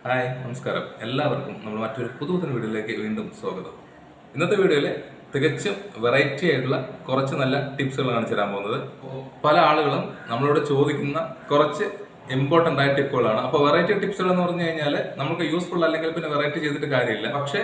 Hi നമസ്കാരം എല്ലാവർക്കും നമ്മൾ മറ്റൊരു പുതുപുത്തൻ വീഡിയോയിലേക്ക് വീണ്ടും സ്വാഗതം. ഇന്നത്തെ വീഡിയോയിൽ തികച്ചും വെറൈറ്റി ആയിട്ടുള്ള കുറച്ച് നല്ല ടിപ്സുകൾ കാണിച്ചു തരാൻ പോകുന്നത്. പല ആളുകളും നമ്മളോട് ചോദിക്കുന്ന കുറച്ച് ഇമ്പോർട്ടൻ്റ് ആയ ടിപ്പുകളാണ്. അപ്പോൾ വെറൈറ്റി ടിപ്സുകൾ എന്ന് പറഞ്ഞു കഴിഞ്ഞാൽ നമുക്ക് യൂസ്ഫുൾ അല്ലെങ്കിൽ പിന്നെ വെറൈറ്റി ചെയ്തിട്ട് കാര്യമില്ല, പക്ഷേ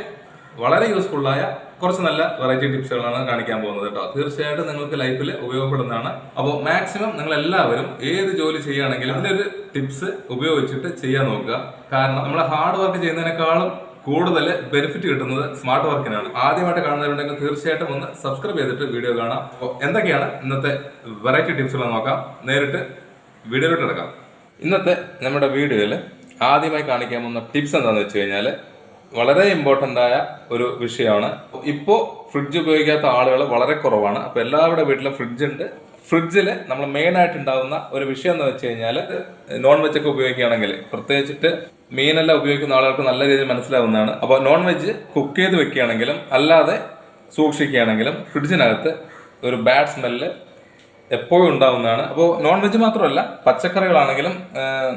വളരെ യൂസ്ഫുള്ളായ കുറച്ച് നല്ല വെറൈറ്റി ടിപ്സുകളാണ് കാണിക്കാൻ പോകുന്നത് കേട്ടോ. തീർച്ചയായിട്ടും നിങ്ങൾക്ക് ലൈഫിൽ ഉപയോഗപ്പെടുന്നതാണ്. അപ്പോൾ മാക്സിമം നിങ്ങൾ എല്ലാവരും ഏത് ജോലി ചെയ്യുകയാണെങ്കിലും ഇതിനൊരു ടിപ്സ് ഉപയോഗിച്ചിട്ട് ചെയ്യാൻ നോക്കുക. കാരണം നമ്മൾ ഹാർഡ് വർക്ക് ചെയ്യുന്നതിനേക്കാളും കൂടുതൽ ബെനിഫിറ്റ് കിട്ടുന്നത് സ്മാർട്ട് വർക്കിനാണ്. ആദ്യമായിട്ട് കാണുന്നവരുണ്ടെങ്കിൽ തീർച്ചയായിട്ടും ഒന്ന് സബ്സ്ക്രൈബ് ചെയ്തിട്ട് വീഡിയോ കാണാം. അപ്പോൾ എന്തൊക്കെയാണ് ഇന്നത്തെ വെറൈറ്റി ടിപ്സുകൾ നോക്കാം. നേരിട്ട് വീഡിയോയിലോട്ട് എടുക്കാം. ഇന്നത്തെ നമ്മുടെ വീഡിയോയിൽ ആദ്യമായി കാണിക്കാൻ പോകുന്ന ടിപ്സ് എന്താണെന്ന് വെച്ച് കഴിഞ്ഞാൽ വളരെ ഇമ്പോർട്ടൻ്റ് ആയ ഒരു വിഷയമാണ്. ഇപ്പോൾ ഫ്രിഡ്ജ് ഉപയോഗിക്കാത്ത ആളുകൾ വളരെ കുറവാണ്. അപ്പോൾ എല്ലാവരുടെ വീട്ടിലും ഫ്രിഡ്ജ് ഉണ്ട്. ഫ്രിഡ്ജിൽ നമ്മൾ മെയിനായിട്ട് ഉണ്ടാകുന്ന ഒരു വിഷയം എന്ന് വെച്ച് കഴിഞ്ഞാൽ നോൺ വെജ് ഒക്കെ ഉപയോഗിക്കുകയാണെങ്കിൽ, പ്രത്യേകിച്ചിട്ട് മീനെല്ലാം ഉപയോഗിക്കുന്ന ആളുകൾക്ക് നല്ല രീതിയിൽ മനസ്സിലാവുന്നതാണ്. അപ്പോൾ നോൺ വെജ് കുക്ക് ചെയ്ത് വെക്കുകയാണെങ്കിലും അല്ലാതെ സൂക്ഷിക്കുകയാണെങ്കിലും ഫ്രിഡ്ജിനകത്ത് ഒരു ബാഡ് സ്മെല്ല് എപ്പോഴും ഉണ്ടാവുന്നതാണ്. അപ്പോൾ നോൺ വെജ് മാത്രമല്ല, പച്ചക്കറികളാണെങ്കിലും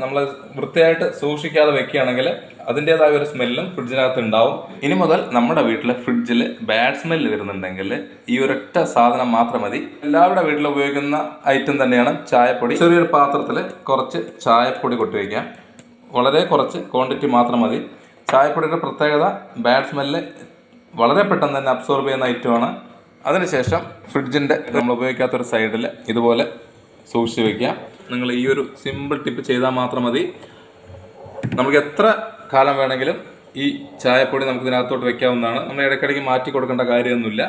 നമ്മൾ വൃത്തിയായിട്ട് സൂക്ഷിക്കാതെ വെക്കുകയാണെങ്കിൽ അതിൻ്റെതായ ഒരു സ്മെല്ലും ഫ്രിഡ്ജിനകത്ത് ഉണ്ടാവും. ഇനി മുതൽ നമ്മുടെ വീട്ടിലെ ഫ്രിഡ്ജിൽ ബാഡ് സ്മെല്ല് വരുന്നുണ്ടെങ്കിൽ ഈ ഒരൊറ്റ സാധനം മാത്രം മതി. എല്ലാവരുടെ വീട്ടിൽ ഉപയോഗിക്കുന്ന ഐറ്റം തന്നെയാണ് ചായപ്പൊടി. ചെറിയൊരു പാത്രത്തിൽ കുറച്ച് ചായപ്പൊടി കൊട്ടി വയ്ക്കാം. വളരെ കുറച്ച് ക്വാണ്ടിറ്റി മാത്രം മതി. ചായപ്പൊടിയുടെ പ്രത്യേകത ബാഡ് സ്മെല്ല് വളരെ പെട്ടെന്ന് തന്നെ അബ്സോർബ് ചെയ്യുന്ന ഐറ്റമാണ്. അതിനുശേഷം ഫ്രിഡ്ജിൻ്റെ നമ്മൾ ഉപയോഗിക്കാത്തൊരു സൈഡിൽ ഇതുപോലെ സൂക്ഷിച്ച് വയ്ക്കുക. നിങ്ങൾ ഈ ഒരു സിമ്പിൾ ടിപ്പ് ചെയ്താൽ മാത്രം മതി. നമുക്ക് എത്ര കാലം വേണമെങ്കിലും ഈ ചായപ്പൊടി നമുക്ക് ഇതിനകത്തോട്ട് വെക്കാവുന്നതാണ്. നമ്മൾ ഇടയ്ക്കിടയ്ക്ക് മാറ്റി കൊടുക്കേണ്ട കാര്യമൊന്നുമില്ല.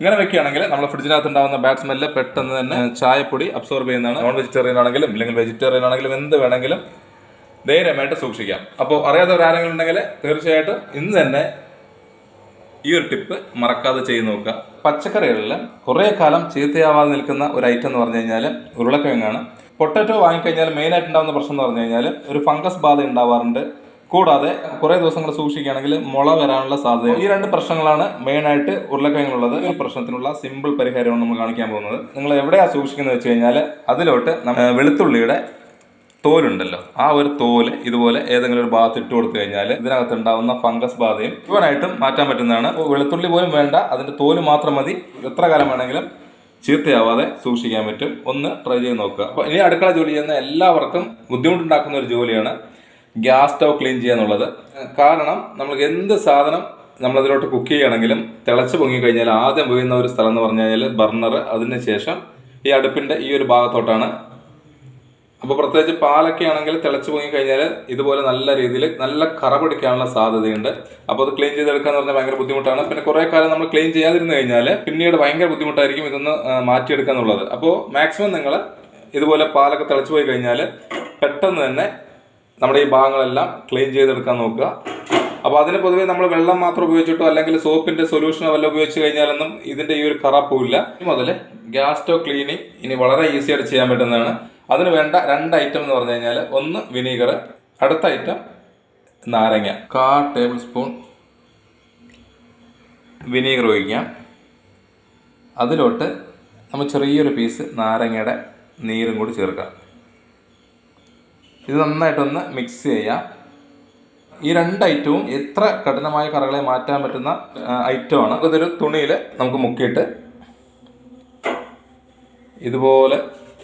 ഇങ്ങനെ വെക്കുകയാണെങ്കിൽ നമ്മൾ ഫ്രിഡ്ജിനകത്ത് ഉണ്ടാകുന്ന ബാഡ് സ്മെല്ല് പെട്ടെന്ന് തന്നെ ചായപ്പൊടി അബ്സോർബ് ചെയ്യുന്നതാണ്. നോൺ വെജിറ്റേറിയൻ ആണെങ്കിലും ഇല്ലെങ്കിൽ വെജിറ്റേറിയൻ ആണെങ്കിലും എന്ത് വേണമെങ്കിലും ധൈര്യമായിട്ട് സൂക്ഷിക്കാം. അപ്പോൾ അറിയാത്തവരാരെങ്കിലും ഉണ്ടെങ്കിൽ തീർച്ചയായിട്ടും ഇന്ന് തന്നെ ഈ ഒരു ടിപ്പ് മറക്കാതെ ചെയ്ത് നോക്കുക. പച്ചക്കറികളിൽ കുറേ കാലം ചീത്തയാവാതെ നിൽക്കുന്ന ഒരു ഐറ്റം എന്ന് പറഞ്ഞു കഴിഞ്ഞാൽ ഉരുളക്കിഴങ്ങാണ്. പൊട്ടറ്റോ വാങ്ങിക്കഴിഞ്ഞാൽ മെയിനായിട്ട് ഉണ്ടാകുന്ന പ്രശ്നം എന്ന് പറഞ്ഞു കഴിഞ്ഞാൽ ഒരു ഫംഗസ് ബാധ ഉണ്ടാവാറുണ്ട്. കൂടാതെ കുറേ ദിവസങ്ങൾ സൂക്ഷിക്കുകയാണെങ്കിൽ മുള വരാനുള്ള സാധ്യത. ഈ രണ്ട് പ്രശ്നങ്ങളാണ് മെയിനായിട്ട് ഉരുളക്കിഴങ്ങിലുള്ളത്. ഈ പ്രശ്നത്തിനുള്ള സിമ്പിൾ പരിഹാരമാണ് നമ്മൾ കാണിക്കാൻ പോകുന്നത്. നിങ്ങൾ എവിടെയാണ് സൂക്ഷിക്കുന്നത് വെച്ച് കഴിഞ്ഞാൽ അതിലോട്ട് വെളുത്തുള്ളിയുടെ തോലുണ്ടല്ലോ, ആ ഒരു തോല് ഇതുപോലെ ഏതെങ്കിലും ഒരു ഭാഗത്ത് ഇട്ട് കൊടുത്തു കഴിഞ്ഞാൽ ഇതിനകത്ത് ഉണ്ടാവുന്ന ഫംഗസ് ബാധയും മുഴുവനായിട്ടും മാറ്റാൻ പറ്റുന്നതാണ്. വെളുത്തുള്ളി പോലും വേണ്ട, അതിന്റെ തോല് മാത്രം മതി. എത്ര കാലം വേണമെങ്കിലും ചീത്തയാവാതെ സൂക്ഷിക്കാൻ പറ്റും. ഒന്ന് ട്രൈ ചെയ്ത് നോക്കുക. അപ്പോൾ ഇനി അടുക്കള ജോലി ചെയ്യുന്ന എല്ലാവർക്കും ബുദ്ധിമുട്ടുണ്ടാക്കുന്ന ഒരു ജോലിയാണ് ഗ്യാസ് സ്റ്റവ് ക്ലീൻ ചെയ്യുക എന്നുള്ളത്. കാരണം നമ്മൾ എന്ത് സാധനം നമ്മളതിലോട്ട് കുക്ക് ചെയ്യുകയാണെങ്കിലും തിളച്ച് പൊങ്ങിക്കഴിഞ്ഞാൽ ആദ്യം വീഴുന്ന ഒരു സ്ഥലം എന്ന് പറഞ്ഞു കഴിഞ്ഞാൽ ബർണർ, അതിന് ശേഷം ഈ അടുപ്പിന്റെ ഈ ഒരു ഭാഗത്തോട്ടാണ്. അപ്പോൾ പ്രത്യേകിച്ച് പാലൊക്കെ ആണെങ്കിൽ തിളച്ച് പൊങ്ങി കഴിഞ്ഞാൽ ഇതുപോലെ നല്ല രീതിയിൽ നല്ല കറ പിടിക്കാനുള്ള സാധ്യതയുണ്ട്. അപ്പോൾ അത് ക്ലീൻ ചെയ്തെടുക്കുക എന്ന് പറഞ്ഞാൽ ഭയങ്കര ബുദ്ധിമുട്ടാണ്. പിന്നെ കുറേ കാലം നമ്മൾ ക്ലീൻ ചെയ്യാതിരുന്നു കഴിഞ്ഞാൽ പിന്നീട് ഭയങ്കര ബുദ്ധിമുട്ടായിരിക്കും ഇതൊന്ന് മാറ്റിയെടുക്കുക എന്നുള്ളത്. അപ്പോൾ മാക്സിമം നിങ്ങൾ ഇതുപോലെ പാലൊക്കെ തിളച്ച് പോയി കഴിഞ്ഞാൽ പെട്ടെന്ന് തന്നെ നമ്മുടെ ഈ ഭാഗങ്ങളെല്ലാം ക്ലീൻ ചെയ്തെടുക്കാൻ നോക്കുക. അപ്പോൾ അതിന് പൊതുവേ നമ്മൾ വെള്ളം മാത്രം ഉപയോഗിച്ചിട്ടോ അല്ലെങ്കിൽ സോപ്പിന്റെ സൊല്യൂഷനോ വല്ല ഉപയോഗിച്ച് കഴിഞ്ഞാലൊന്നും ഇതിന്റെ ഈ ഒരു കറ പോവില്ല. ഇനി മുതൽ ഗ്യാസ് സ്റ്റവ് ക്ലീനിങ് ഇനി വളരെ ഈസി ആയിട്ട് ചെയ്യാൻ പറ്റുന്നതാണ്. അതിന് വേണ്ട രണ്ട് ഐറ്റം എന്ന് പറഞ്ഞു കഴിഞ്ഞാൽ ഒന്ന് വിനീഗർ, അടുത്ത ഐറ്റം നാരങ്ങ. 1/4 ടേബിൾ സ്പൂൺ വിനീഗർ ഒഴിക്കാം. അതിലോട്ട് നമ്മൾ ചെറിയൊരു പീസ് നാരങ്ങയുടെ നീരും കൂടി ചേർക്കാം. ഇത് നന്നായിട്ടൊന്ന് മിക്സ് ചെയ്യാം. ഈ രണ്ട് ഐറ്റവും എത്ര കഠിനമായ കറകളെ മാറ്റാൻ പറ്റുന്ന ഐറ്റമാണ്. ഇതൊരു തുണിയിൽ നമുക്ക് മുക്കിയിട്ട് ഇതുപോലെ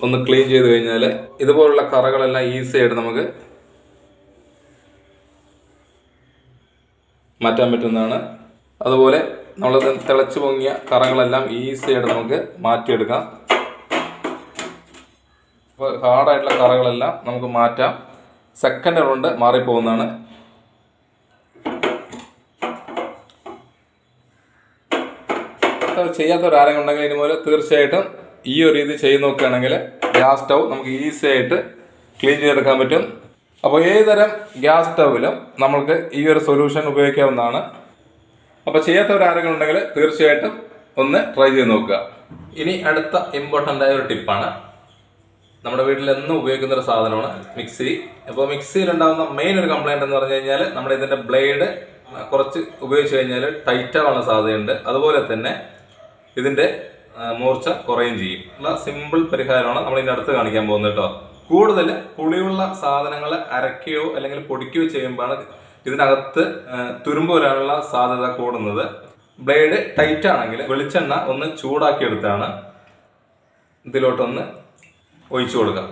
ഒന്ന് ക്ലീൻ ചെയ്ത് കഴിഞ്ഞാൽ ഇതുപോലുള്ള കറകളെല്ലാം ഈസി ആയിട്ട് നമുക്ക് മാറ്റാൻ പറ്റുന്നതാണ്. അതുപോലെ നമ്മൾ തിളച്ചു പൊങ്ങിയ കറകളെല്ലാം ഈസി ആയിട്ട് നമുക്ക് മാറ്റിയെടുക്കാം. അപ്പോൾ ഹാർഡായിട്ടുള്ള കറകളെല്ലാം നമുക്ക് മാറ്റാം. സെക്കൻഡ് കൊണ്ട് മാറിപ്പോകുന്നതാണ്. ചെയ്യാത്തവരാരെങ്കിലും ഉണ്ടെങ്കിൽ ഇതുപോലെ തീർച്ചയായിട്ടും ഈ ഒരു രീതി ചെയ്ത് നോക്കുകയാണെങ്കിൽ ഗ്യാസ് സ്റ്റൗ നമുക്ക് ഈസി ആയിട്ട് ക്ലീൻ ചെയ്തെടുക്കാൻ പറ്റും. അപ്പോൾ ഏതുതരം ഗ്യാസ് സ്റ്റൗവിലും നമുക്ക് ഈ ഒരു സൊല്യൂഷൻ ഉപയോഗിക്കാവുന്നതാണ്. അപ്പോൾ ചെയ്യാത്തവരാരെങ്കിലും ഉണ്ടെങ്കിൽ തീർച്ചയായിട്ടും ഒന്ന് ട്രൈ ചെയ്ത് നോക്കുക. ഇനി അടുത്ത ഇമ്പോർട്ടൻ്റ് ആയ ഒരു ടിപ്പാണ്. നമ്മുടെ വീട്ടിൽ എന്നും ഉപയോഗിക്കുന്ന ഒരു സാധനമാണ് മിക്സി. അപ്പോൾ മിക്സിയിൽ ഉണ്ടാകുന്ന മെയിൻ ഒരു കംപ്ലൈൻറ്റ് എന്ന് പറഞ്ഞു കഴിഞ്ഞാൽ നമ്മുടെ ഇതിൻ്റെ ബ്ലേഡ് കുറച്ച് ഉപയോഗിച്ച് കഴിഞ്ഞാൽ ടൈറ്റ് ആവാനുള്ള സാധ്യതയുണ്ട്. അതുപോലെ തന്നെ ഇതിൻ്റെ മൂർച്ച കുറയും ചെയ്യും. ഉള്ള സിമ്പിൾ പരിഹാരമാണ് നമ്മൾ ഇതിൻ്റെ അടുത്ത് കാണിക്കാൻ പോകുന്നത് കേട്ടോ. കൂടുതൽ പുളിയുള്ള സാധനങ്ങൾ അരക്കുകയോ അല്ലെങ്കിൽ പൊടിക്കുകയോ ചെയ്യുമ്പോഴാണ് ഇതിനകത്ത് തുരുമ്പ് വരാനുള്ള സാധ്യത കൂടുന്നത്. ബ്ലേഡ് ടൈറ്റ് ആണെങ്കിൽ വെളിച്ചെണ്ണ ഒന്ന് ചൂടാക്കി എടുത്താണ് ഇതിലോട്ടൊന്ന് ഒഴിച്ചു കൊടുക്കാം.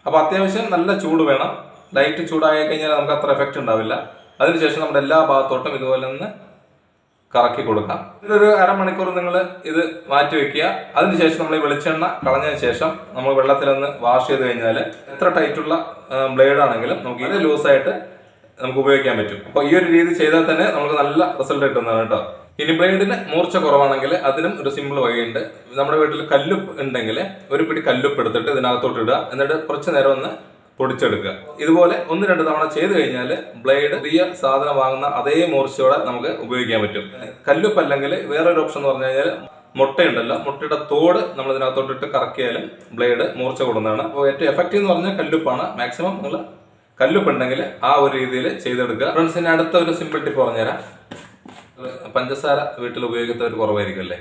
അപ്പോൾ അത്യാവശ്യം നല്ല ചൂട് വേണം. ലൈറ്റ് ചൂടായി കഴിഞ്ഞാൽ നമുക്ക് അത്ര എഫക്റ്റ് ഉണ്ടാവില്ല. അതിനുശേഷം നമ്മുടെ എല്ലാ ഭാഗത്തോട്ടും ഇതുപോലെ ഒന്ന് കറക്കി കൊടുക്കാം. ഇതൊരു അരമണിക്കൂർ നിങ്ങൾ ഇത് മാറ്റി വെക്കുക. അതിനുശേഷം നമ്മൾ ഈ വെളിച്ചെണ്ണ കളഞ്ഞതിന് ശേഷം നമ്മൾ വെള്ളത്തിലൊന്ന് വാഷ് ചെയ്ത് കഴിഞ്ഞാൽ എത്ര ടൈറ്റുള്ള ബ്ലേഡ് ആണെങ്കിലും നമുക്ക് ഇത് ലൂസായിട്ട് നമുക്ക് ഉപയോഗിക്കാൻ പറ്റും. അപ്പോൾ ഈ ഒരു രീതി ചെയ്താൽ തന്നെ നമുക്ക് നല്ല റിസൾട്ട് കിട്ടുന്നതാണ് കേട്ടോ. ഇനി ബ്ലേഡിന് മൂർച്ച കുറവാണെങ്കിൽ അതിനും ഒരു സിമ്പിൾ വഴിയുണ്ട്. നമ്മുടെ വീട്ടിൽ കല്ലുപ്പ് ഉണ്ടെങ്കിൽ ഒരു പിടി കല്ലുപ്പ് എടുത്തിട്ട് ഇതിനകത്തോട്ട് ഇടുക. എന്നിട്ട് കുറച്ച് നേരം ഒന്ന് പൊടിച്ചെടുക്കുക. ഇതുപോലെ 1-2 തവണ ചെയ്ത് കഴിഞ്ഞാൽ ബ്ലേഡ് പുതിയ സാധനം വാങ്ങുന്ന അതേ മൂർച്ചയോടെ നമുക്ക് ഉപയോഗിക്കാൻ പറ്റും. കല്ലുപ്പ് അല്ലെങ്കിൽ വേറൊരു ഓപ്ഷൻ എന്ന് പറഞ്ഞു കഴിഞ്ഞാൽ മുട്ടയുണ്ടല്ലോ, മുട്ടയുടെ തോട് നമ്മൾ ഇതിനകത്തോട്ടിട്ട് കറക്കിയാലും ബ്ലേഡ് മൂർച്ച കൂടുന്നതാണ്. അപ്പോൾ ഏറ്റവും എഫക്റ്റീവ് എന്ന് പറഞ്ഞാൽ കല്ലുപ്പാണ്. മാക്സിമം നിങ്ങൾ കല്ലുപ്പ് ഉണ്ടെങ്കിൽ ആ ഒരു രീതിയിൽ ചെയ്തെടുക്കുക. ഫ്രണ്ട്സിന് അടുത്ത ഒരു സിമ്പിൾ ടിപ്പ് പറഞ്ഞുതരാം. പഞ്ചസാര വീട്ടിൽ ഉപയോഗിക്കുന്നവർ കുറവായിരിക്കും അല്ലേ.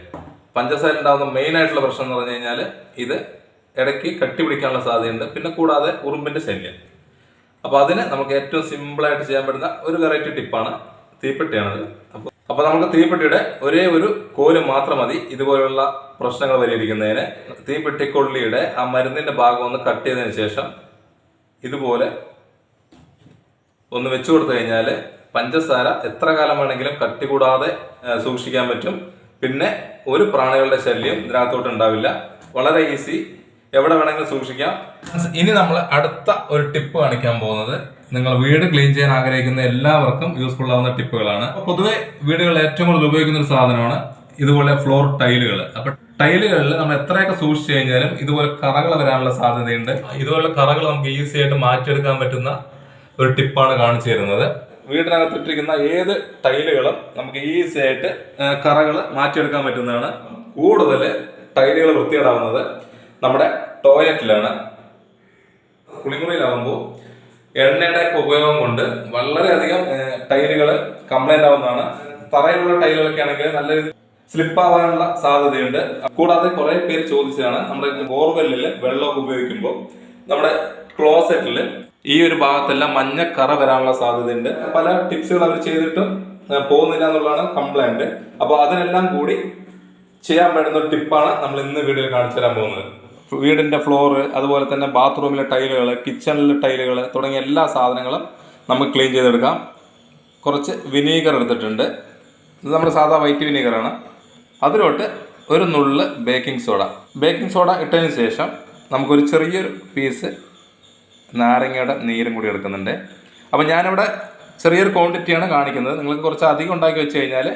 പഞ്ചസാര ഉണ്ടാകുന്ന മെയിൻ ആയിട്ടുള്ള പ്രശ്നം എന്ന് പറഞ്ഞു കഴിഞ്ഞാൽ ഇത് ഇടയ്ക്ക് കട്ടി പിടിക്കാനുള്ള സാധ്യതയുണ്ട്. പിന്നെ കൂടാതെ ഉറുമ്പിന്റെ ശല്യം. അപ്പോൾ അതിന് നമുക്ക് ഏറ്റവും സിമ്പിളായിട്ട് ചെയ്യാൻ പറ്റുന്ന ഒരു വെറൈറ്റി ടിപ്പാണ് തീപ്പെട്ടിയാണത്. അപ്പോൾ നമുക്ക് തീപ്പെട്ടിയുടെ ഒരേ ഒരു കോല് മാത്രം മതി ഇതുപോലുള്ള പ്രശ്നങ്ങൾ പരിഹരിക്കുന്നതിന്. തീപ്പെട്ടിക്കൊള്ളിയുടെ ആ മരുന്നിന്റെ ഭാഗം ഒന്ന് കട്ട് ചെയ്തതിന് ശേഷം ഇതുപോലെ ഒന്ന് വെച്ചു കൊടുത്തു കഴിഞ്ഞാൽ പഞ്ചസാര എത്ര കാലം വേണമെങ്കിലും കട്ടി കൂടാതെ സൂക്ഷിക്കാൻ പറ്റും. പിന്നെ ഒരു പ്രാണികളുടെ ശല്യം ഇതിനകത്തോട്ട് ഉണ്ടാവില്ല. വളരെ ഈസി, എവിടെ വേണമെങ്കിലും സൂക്ഷിക്കാം. ഇനി നമ്മൾ അടുത്ത ഒരു ടിപ്പ് കാണിക്കാൻ പോകുന്നത് നിങ്ങൾ വീട് ക്ലീൻ ചെയ്യാൻ ആഗ്രഹിക്കുന്ന എല്ലാവർക്കും യൂസ്ഫുൾ ആവുന്ന ടിപ്പുകളാണ്. പൊതുവെ വീടുകളിൽ ഏറ്റവും കൂടുതൽ ഉപയോഗിക്കുന്ന ഒരു സാധനമാണ് ഇതുപോലെ ഫ്ലോർ ടൈലുകൾ. അപ്പൊ ടൈലുകളിൽ നമ്മൾ എത്രയൊക്കെ സൂക്ഷിച്ചു കഴിഞ്ഞാലും ഇതുപോലെ കറകൾ വരാനുള്ള സാധ്യതയുണ്ട്. ഇതുപോലുള്ള കറകൾ നമുക്ക് ഈസി ആയിട്ട് മാറ്റിയെടുക്കാൻ പറ്റുന്ന ഒരു ടിപ്പാണ് കാണിച്ചു തരുന്നത്. വീടിനകത്തിട്ടിരിക്കുന്ന ഏത് ടൈലുകളും നമുക്ക് ഈസി ആയിട്ട് കറകൾ മാറ്റിയെടുക്കാൻ പറ്റുന്നതാണ്. കൂടുതൽ ടൈലുകൾ വൃത്തികേടാവുന്നത് നമ്മുടെ ടോയ്ലറ്റിലാണ്. കുളിമുറിയിലാവുമ്പോൾ എണ്ണയുടെ ഉപയോഗം കൊണ്ട് വളരെയധികം ടൈലുകൾ കംപ്ലൈന്റ് ആവുന്നതാണ്. തറയിലുള്ള ടൈലുകളൊക്കെ ആണെങ്കിൽ നല്ല രീതിയിൽ സ്ലിപ്പ് ആവാനുള്ള സാധ്യതയുണ്ട്. കൂടാതെ കുറെ പേര് ചോദിച്ചതാണ്, നമ്മുടെ ബോർവെല്ലിൽ വെള്ളമൊക്കെ ഉപയോഗിക്കുമ്പോൾ നമ്മുടെ ക്ലോസറ്റിൽ ഈ ഒരു ഭാഗത്തെല്ലാം മഞ്ഞ കറ വരാനുള്ള സാധ്യതയുണ്ട്. പല ടിപ്സുകൾ അവർ ചെയ്തിട്ടും പോകുന്നില്ല എന്നുള്ളതാണ് കംപ്ലൈന്റ്. അപ്പോൾ അതിനെല്ലാം കൂടി ചെയ്യാൻ പറ്റുന്ന ഒരു ടിപ്പാണ് നമ്മൾ ഇന്ന് വീഡിയോയിൽ കാണിച്ചു തരാൻ പോകുന്നത്. വീടിന്റെ ഫ്ലോറ്, അതുപോലെ തന്നെ ബാത്റൂമിലെ ടൈലുകൾ, കിച്ചണിലെ ടൈലുകൾ തുടങ്ങിയ എല്ലാ സാധനങ്ങളും നമുക്ക് ക്ലീൻ ചെയ്തെടുക്കാം. കുറച്ച് വിനീഗർ എടുത്തിട്ടുണ്ട്. ഇത് നമ്മുടെ സാധാ വൈറ്റ് വിനീഗറാണ്. അതിലോട്ട് ഒരു നുള്ള് ബേക്കിംഗ് സോഡ ഇട്ടതിന് ശേഷം നമുക്കൊരു ചെറിയൊരു പീസ് നാരങ്ങയുടെ നീരും കൂടി എടുക്കുന്നുണ്ട്. അപ്പോൾ ഞാനിവിടെ ചെറിയൊരു ക്വാണ്ടിറ്റിയാണ് കാണിക്കുന്നത്. നിങ്ങൾക്ക് കുറച്ച് അധികം ഉണ്ടാക്കി വെച്ച് കഴിഞ്ഞാൽ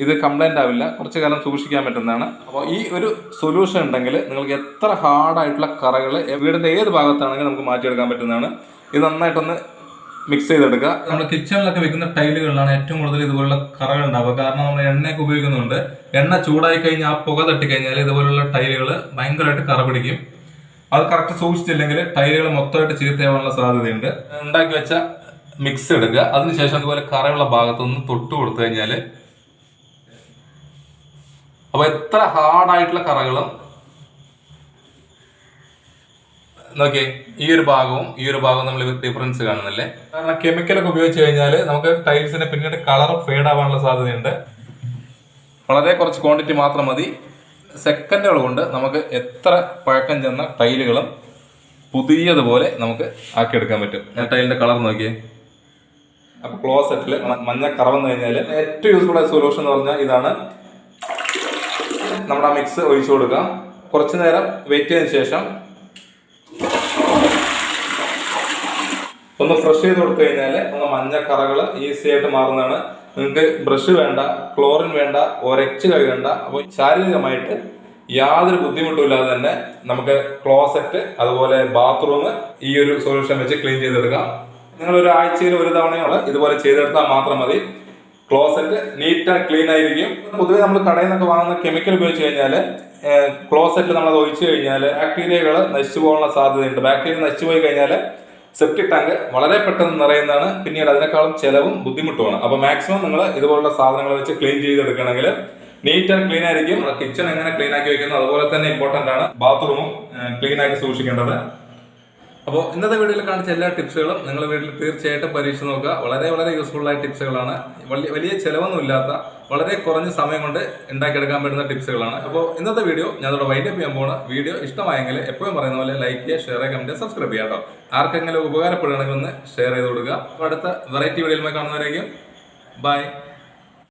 ഇത് കംപ്ലൈൻ്റ് ആവില്ല, കുറച്ച് കാലം സൂക്ഷിക്കാൻ പറ്റുന്നതാണ്. അപ്പോൾ ഈ ഒരു സൊല്യൂഷൻ ഉണ്ടെങ്കിൽ നിങ്ങൾക്ക് എത്ര ഹാർഡായിട്ടുള്ള കറകൾ വീടിൻ്റെ ഏത് ഭാഗത്താണെങ്കിലും നമുക്ക് മാറ്റിയെടുക്കാൻ പറ്റുന്നതാണ്. ഇത് നന്നായിട്ടൊന്ന് മിക്സ് ചെയ്തെടുക്കുക. നമ്മൾ കിച്ചണിലൊക്കെ വെക്കുന്ന ടൈലുകളിലാണ് ഏറ്റവും കൂടുതൽ ഇതുപോലുള്ള കറകൾ ഉണ്ടാവുക. കാരണം നമ്മൾ എണ്ണയൊക്കെ ഉപയോഗിക്കുന്നുണ്ട്. എണ്ണ ചൂടായി കഴിഞ്ഞാൽ ആ പുക തട്ടിക്കഴിഞ്ഞാൽ ഇതുപോലുള്ള ടൈലുകൾ ഭയങ്കരമായിട്ട് കറ പിടിക്കും. അത് കറക്റ്റ് സൂക്ഷിച്ചില്ലെങ്കിൽ ടൈലുകൾ മൊത്തമായിട്ട് ചീത്തയാവാനുള്ള സാധ്യതയുണ്ട്. ഉണ്ടാക്കി വെച്ച മിക്സ് എടുക്കുക. അതിനുശേഷം അതുപോലെ കറയുള്ള ഭാഗത്തൊന്ന് തൊട്ട് കൊടുത്തു കഴിഞ്ഞാൽ അപ്പോൾ എത്ര ഹാർഡായിട്ടുള്ള കറകളും നോക്കിയേ, ഈ ഒരു ഭാഗവും നമ്മൾ ഡിഫറൻസ് കാണുന്നില്ലേ. കാരണം കെമിക്കലൊക്കെ ഉപയോഗിച്ച് കഴിഞ്ഞാൽ നമുക്ക് ടൈൽസിന് പിന്നീട് കളർ ഫേഡ് ആവാനുള്ള സാധ്യതയുണ്ട്. വളരെ കുറച്ച് ക്വാണ്ടിറ്റി മാത്രം മതി. സെക്കൻഡുകൾ കൊണ്ട് നമുക്ക് എത്ര പഴക്കം ചെന്ന ടൈലുകളും പുതിയതുപോലെ നമുക്ക് ആക്കിയെടുക്കാൻ പറ്റും. ടൈലിന്റെ കളർ നോക്കിയേ. അപ്പൊ ക്ലോസറ്റിൽ മഞ്ഞ കറ വന്നു കഴിഞ്ഞാൽ ഏറ്റവും യൂസ്ഫുൾ ആയ സൊല്യൂഷൻ എന്ന് പറഞ്ഞാൽ ഇതാണ്. നമ്മുടെ മിക്സ് ഒഴിച്ചു കൊടുക്കാം. കുറച്ചു നേരം വെയിറ്റ് ചെയ്തതിനു ശേഷം ഒന്ന് ഫ്രഷ് ചെയ്ത് കൊടുത്തു കഴിഞ്ഞാൽ മഞ്ഞ കറകൾ ഈസി ആയിട്ട് മാറുന്നതാണ്. നിങ്ങൾക്ക് ബ്രഷ് വേണ്ട, ക്ലോറിൻ വേണ്ട, ഒരച്ച് കഴുകണ്ട. അപ്പോൾ ശാരീരികമായിട്ട് യാതൊരു ബുദ്ധിമുട്ടുമില്ലാതെ തന്നെ നമുക്ക് ക്ലോസറ്റ് അതുപോലെ ബാത്റൂം ഈ ഒരു സൊല്യൂഷൻ വെച്ച് ക്ലീൻ ചെയ്തെടുക്കാം. നിങ്ങൾ ഒരു ആഴ്ചയിൽ ഒരു തവണയോളം ഇതുപോലെ ചെയ്തെടുത്താൽ മാത്രം മതി. ക്ലോസറ്റ് നീറ്റ് ആൻഡ് ക്ലീൻ ആയിരിക്കും. പൊതുവെ നമ്മൾ കടയിൽ നിന്നൊക്കെ വാങ്ങുന്ന കെമിക്കൽ ഉപയോഗിച്ച് കഴിഞ്ഞാൽ ക്ലോസറ്റിൽ നമ്മൾ അത് ഒഴിച്ചു കഴിഞ്ഞാൽ ബാക്ടീരിയകൾ നശിച്ചു പോകാനുള്ള സാധ്യതയുണ്ട്. ബാക്ടീരിയ നശിച്ചു പോയി കഴിഞ്ഞാൽ സെപ്റ്റിക് ടാങ്ക് വളരെ പെട്ടെന്ന് നിറയുന്നതാണ്. പിന്നീട് അതിനേക്കാളും ചെലവും ബുദ്ധിമുട്ടുമാണ്. അപ്പോൾ മാക്സിമം നിങ്ങൾ ഇതുപോലുള്ള സാധനങ്ങൾ വെച്ച് ക്ലീൻ ചെയ്തെടുക്കണമെങ്കിൽ നീറ്റ് ആൻഡ് ക്ലീൻ ആയിരിക്കും. കിച്ചൺ എങ്ങനെ ക്ലീൻ ആക്കി വെക്കുന്നു അതുപോലെ തന്നെ ഇമ്പോർട്ടന്റ് ആണ് ബാത്റൂമും ക്ലീൻ ആക്കി സൂക്ഷിക്കേണ്ടത്. അപ്പോൾ ഇന്നത്തെ വീഡിയോയിൽ കാണിച്ച എല്ലാ ടിപ്സുകളും നിങ്ങൾ വീട്ടിൽ തീർച്ചയായിട്ടും പരീക്ഷിച്ച് നോക്കുക. വളരെ വളരെ യൂസ്ഫുൾ ആയ ടിപ്സുകളാണ്. വലിയ ചിലവൊന്നും ഇല്ലാത്ത വളരെ കുറഞ്ഞ സമയം കൊണ്ട് ഉണ്ടാക്കിയെടുക്കാൻ പറ്റുന്ന ടിപ്സുകളാണ്. അപ്പോൾ ഇന്നത്തെ വീഡിയോ ഞാൻ ഇവിടെ വൈൻഡപ്പ് ചെയ്യാൻ പോകണം. വീഡിയോ ഇഷ്ടമായെങ്കിൽ എപ്പോഴും പറയുന്ന പോലെ ലൈക്ക് ചെയ്യുക, ഷെയർ ചെയ്യുക, കമന്റ്, സബ്സ്ക്രൈബ് ചെയ്യാം കേട്ടോ. ആർക്കെങ്കിലും ഉപകാരപ്പെടുകയാണെങ്കിൽ ഒന്ന് ഷെയർ ചെയ്ത് കൊടുക്കുക. അപ്പോൾ അടുത്ത വെറൈറ്റി വീഡിയോയിൽ കാണുന്നവരേക്കും ബൈ.